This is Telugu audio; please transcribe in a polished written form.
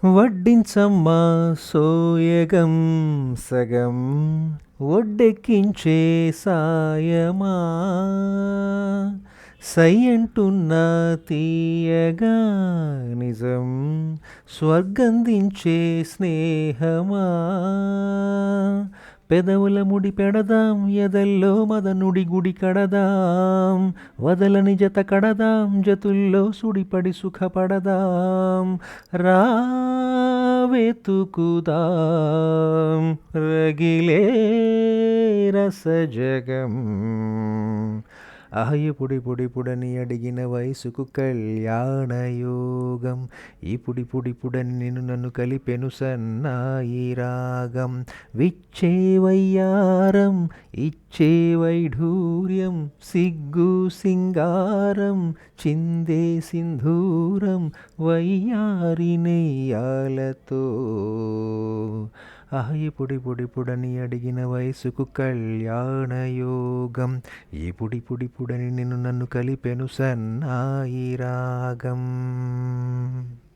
వడ్డించమ్మా సోయగం సగం ఒడ్డెక్కించే సాయమా సై అంటున్న తీయగా నిజం స్వర్గందించే స్నేహమా పెదవుల ముడి పెడదాం ఎదల్లో మదనుడి గుడి కడదాం వదలని జత కడదాం జతుల్లో సుడిపడి సుఖపడదాం రావెతుకుదాం రగిలే రసజగం పుడని అడిగిన వయసుకు కళ్యాణయోగం ఈ పుడని నిన్ను నన్ను కలిపెను సన్నాయి రాగం విచ్చే వయ్యారం ఇచ్చే వైఢూర్యం సిగ్గు సింగారం చిందే సింధూరం వయ్యారి నెయ్యాలతో పుడని అడిగిన వయసుకు కళ్యాణయోగం ఈ పుడని నిన్ను నన్ను కలిపెను సన్నాయి రాగం.